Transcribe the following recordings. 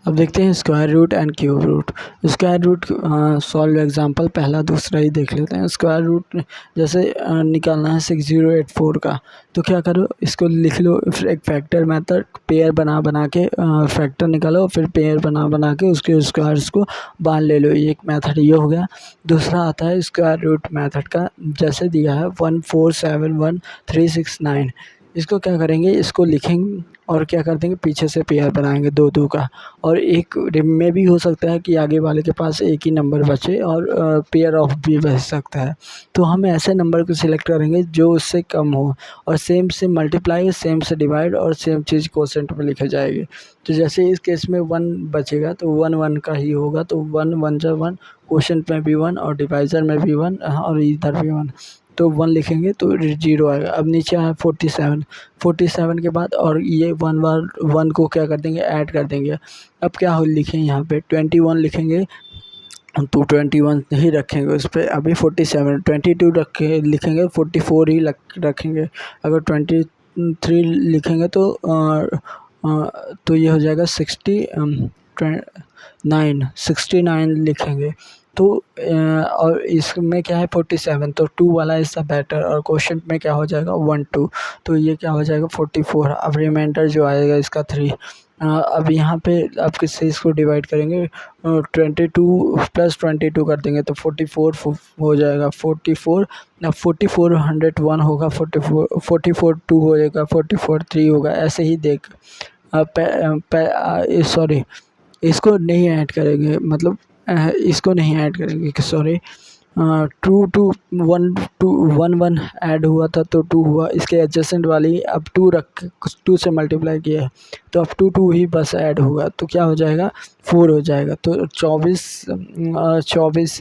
अब देखते हैं square root and cube root. Square root solve example पहला दूसरा ही देख लेते हैं। स्क्वायर रूट जैसे निकालना है 6084 का, तो क्या करो, इसको लिख लो, फिर एक फैक्टर मेथड पेयर बना बना के फैक्टर निकालो, फिर पेयर बना बना के उसके स्क्वायर्स को बाहर ले लो। ये एक मेथड ये हो गया। दूसरा आता है स्क्वायर रूट मेथड का, जैसे दिया है 1471369। इसको क्या करेंगे, इसको लिखेंगे और क्या कर देंगे, पीछे से पेयर बनाएंगे दो दो का, और एक रिम में भी हो सकता है कि आगे वाले के पास एक ही नंबर बचे और पेयर ऑफ भी बच सकता है। तो हम ऐसे नंबर को सिलेक्ट करेंगे जो उससे कम हो, और सेम से मल्टीप्लाई, सेम से डिवाइड, और सेम चीज़ क्वोशेंट में लिखी जाएगी। तो जैसे इस केस में 1 बचेगा तो 1 1 का ही होगा, तो 1 1 जा 1, क्वोशेंट में भी 1 और डिवाइज़र में भी 1 और इधर भी 1, तो 1 लिखेंगे तो 0 आएगा। अब नीचे आया 47, 47 के बाद और ये 1 बार 1 को क्या कर देंगे, ऐड कर देंगे। अब क्या हो लिखें यहाँ पे 21 लिखेंगे, तो 21 ही रखेंगे उस पर। अभी 47 22 लिखेंगे, 44 ही रखेंगे। अगर 23 लिखेंगे तो ये हो जाएगा 69 लिखेंगे। तो और इसमें क्या है 47, तो 2 वाला इज़ द बेटर, और क्वोशेंट में क्या हो जाएगा 1 2, तो ये क्या हो जाएगा 44। अब रिमाइंडर जो आएगा इसका 3। अब यहाँ पे आप किससे इसको डिवाइड करेंगे, 22 प्लस 22 कर देंगे तो 44 हो जाएगा। 44 ना 44 101 होगा, 44 2 हो जाएगा, 44 3 होगा। ऐसे ही देख सॉरी, इसको नहीं ऐड करेंगे, मतलब इसको नहीं ऐड करेंगे कि सॉरी, 2 2 1 2 1 1 ऐड हुआ था तो 2 हुआ। इसके एडजेसेंट वाली अब 2 रख 2 से मल्टीप्लाई किया है, तो अब 2 2 ही बस ऐड होगा, तो क्या हो जाएगा 4 हो जाएगा। तो 24 24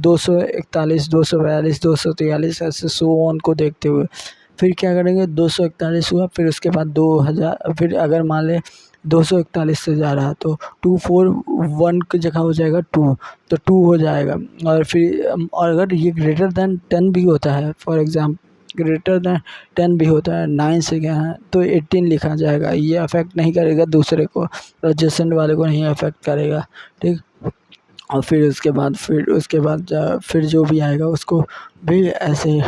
241 242 243 ऐसे सो ऑन को देखते हुए फिर क्या करेंगे, 241 हुआ, फिर उसके बाद 2000, फिर अगर मान लें 241 से जा रहा है तो 241 की जगह हो जाएगा 2, तो 2 हो जाएगा। और फिर और अगर ये ग्रेटर दैन 10 भी होता है, फॉर एग्जाम्पल ग्रेटर दैन 10 भी होता है, 9 से क्या है तो 18 लिखा जाएगा। ये अफेक्ट नहीं करेगा दूसरे को, एडजेसेंट वाले को नहीं अफेक्ट करेगा, ठीक। और फिर उसके बाद फिर जो भी आएगा उसको भी ऐसे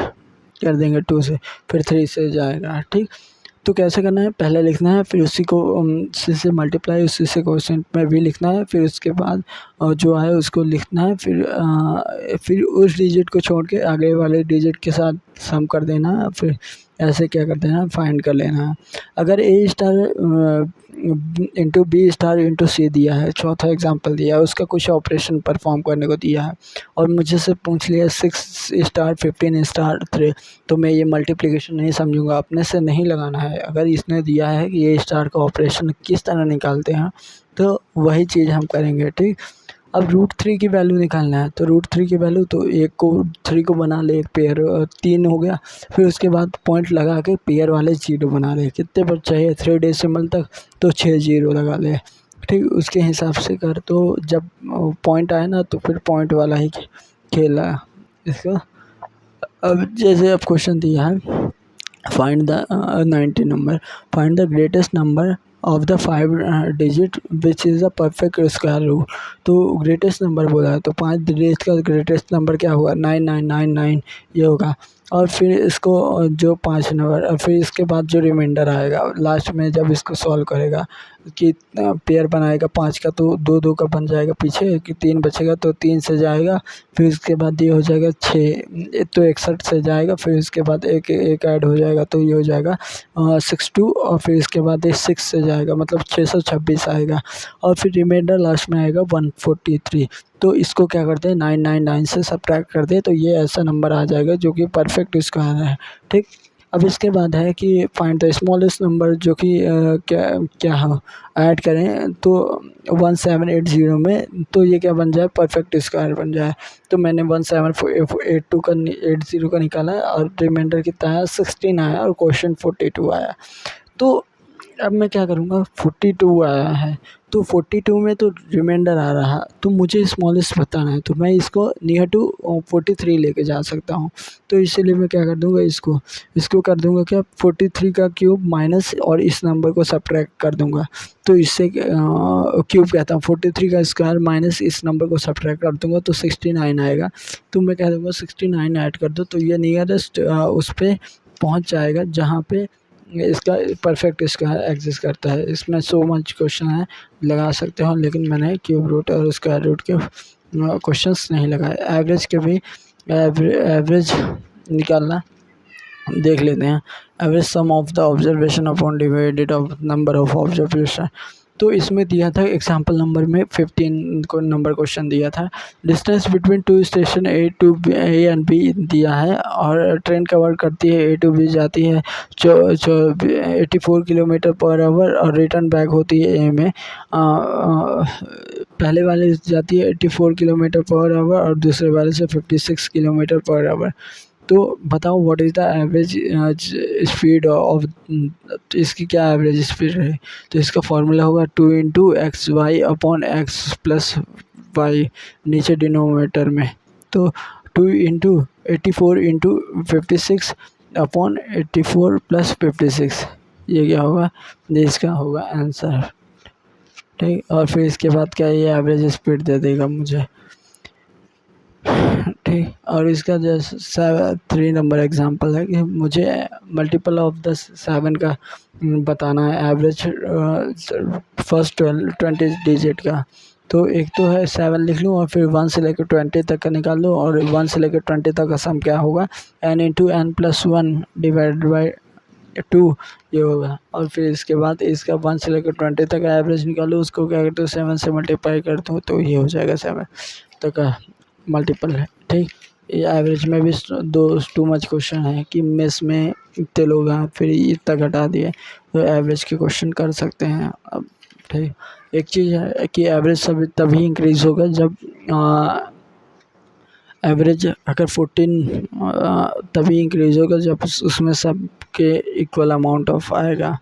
कर देंगे 2 से, फिर 3 से जाएगा, ठीक। तो कैसे करना है, पहले लिखना है, फिर उसी को उसी से मल्टीप्लाई, उसी से क्वोशेंट में भी लिखना है, फिर उसके बाद जो आए उसको लिखना है, फिर उस डिजिट को छोड़ के आगे वाले डिजिट के साथ सम कर देना है, फिर ऐसे क्या कर देना है, फाइंड कर लेना है। अगर A star into B star into C दिया है, चौथा एग्जांपल दिया है, उसका कुछ ऑपरेशन परफॉर्म करने को दिया है, और मुझे से पूछ लिया 6 स्टार 15 स्टार 3, तो मैं ये मल्टीप्लिकेशन नहीं समझूंगा, अपने से नहीं लगाना है। अगर इसने दिया है कि ये स्टार का ऑपरेशन किस तरह निकालते हैं, तो वही चीज़ हम करेंगे, ठीक। अब √3 की वैल्यू निकालना है, तो √3 की वैल्यू, तो 3 को बना ले एक पेयर, 3 हो गया। फिर उसके बाद पॉइंट लगा के पेयर वाले 0 बना ले, कितने पर चाहिए 3 डेसिमल तक, तो 6 0 लगा ले, ठीक। उसके हिसाब से कर, तो जब पॉइंट आए ना तो फिर पॉइंट वाला ही खेला इसका। अब जैसे अब क्वेश्चन दिया है, find the 90 number, find the greatest number of the 5 digit which is the perfect square root. तो ग्रेटेस्ट नंबर बोला है, तो 5 डिजिट का ग्रेटेस्ट नंबर क्या होगा, 9999 ये होगा। और फिर इसको जो 5 नंबर, फिर इसके बाद जो रिमाइंडर आएगा लास्ट में जब इसको सॉल्व करेगा, कि पेयर बनाएगा 5 का, तो 2 2 का बन जाएगा पीछे, कि 3 बचेगा तो 3 से जाएगा, फिर उसके बाद ये हो जाएगा 6, तो 61 से जाएगा, फिर उसके बाद एक ऐड हो जाएगा, तो ये हो जाएगा 62, और फिर इसके बाद ये 6 से जाएगा, मतलब 626 आएगा, और फिर रिमाइंडर लास्ट में आएगा 143। तो इसको क्या करते हैं 999 से सब्ट्रैक्ट कर दे, तो ये ऐसा नंबर आ जाएगा जो कि परफेक्ट स्क्वायर है, ठीक। अब इसके बाद है कि फाइंड द स्मॉलेस्ट नंबर, जो कि क्या हम ऐड करें तो 1780 में, तो ये क्या बन जाए, परफेक्ट स्क्वायर बन जाए। तो मैंने 1782 का 80 का निकाला, और रिमाइंडर कितना आया 16 आया, और क्वेश्चन 42 आया। तो अब मैं क्या करूँगा, 42 आया है तो 42 में तो रिमाइंडर आ रहा, तो मुझे स्मॉलेस्ट बताना है, तो मैं इसको नियर टू 43 लेके जा सकता हूँ। तो इसीलिए मैं क्या कर दूँगा, इसको कर दूँगा क्या, 43 का क्यूब माइनस और इस नंबर को सब्ट्रैक्ट कर दूँगा। तो इससे क्यूब कहता हूँ, 43 का स्क्वायर माइनस इस नंबर को सब्ट्रैक्ट कर दूँगा तो 69 आएगा। तो मैं कह दूँगा 69 ऐड कर दो, तो ये नियरेस्ट उस पे पहुँच जाएगा जहाँ पे इसका परफेक्ट स्क्वायर एग्जिस्ट करता है। इसमें सो मच क्वेश्चन है, लगा सकते हो, लेकिन मैंने क्यूब रूट और स्क्वायर रूट के क्वेश्चंस नहीं लगाए। एवरेज के भी एवरेज निकालना देख लेते हैं। Average some of the observation upon divided of number of observation. तो इसमें दिया था एग्जाम्पल नंबर में 15 को नंबर क्वेश्चन दिया था। Distance between two station A and B दिया है और ट्रेन कवर करती है ए टू बी जाती है 84 किलोमीटर पर आवर और रिटर्न बैक होती है ए में। पहले वाले जाती है 84 किलोमीटर पर आवर और दूसरे वाले से 56 किलोमीटर पर आवर। तो बताओ what is the average speed of, इसकी क्या एवरेज स्पीड है। तो इसका फॉर्मूला होगा 2 into X Y upon X plus Y नीचे डिनोमिनेटर में। तो 2 इंटू 84 इंटू 56 अपॉन 84 प्लस 56, ये क्या होगा, ये इसका होगा आंसर। ठीक, और फिर इसके बाद क्या, ये एवरेज स्पीड दे देगा मुझे। ठीक, और इसका जो 3 नंबर एग्जांपल है कि मुझे मल्टीपल ऑफ द 7 का बताना है, एवरेज फर्स्ट 20 डिजिट का। तो एक तो है 7 लिख लूँ और फिर 1 से लेकर 20 तक का निकाल लूँ, और 1 से लेकर 20 तक का सम क्या होगा, n into n plus 1 divide by 2 ये होगा। और फिर इसके बाद इसका 1 से लेकर 20 तक का एवरेज निकालो, उसको क्या करते हो 7 से मल्टीप्लाई कर दो, तो ये हो जाएगा 7 तक का मल्टीपल है। ठीक, ये एवरेज में भी टू मच क्वेश्चन है कि मेस में इतने लोग हैं फिर इतना घटा दिए, तो एवरेज के क्वेश्चन कर सकते हैं। अब ठीक, एक चीज़ है कि एवरेज सब तभी इंक्रीज़ होगा जब एवरेज अगर 14 तभी इंक्रीज़ होगा जब उसमें सब के इक्वल अमाउंट ऑफ आएगा।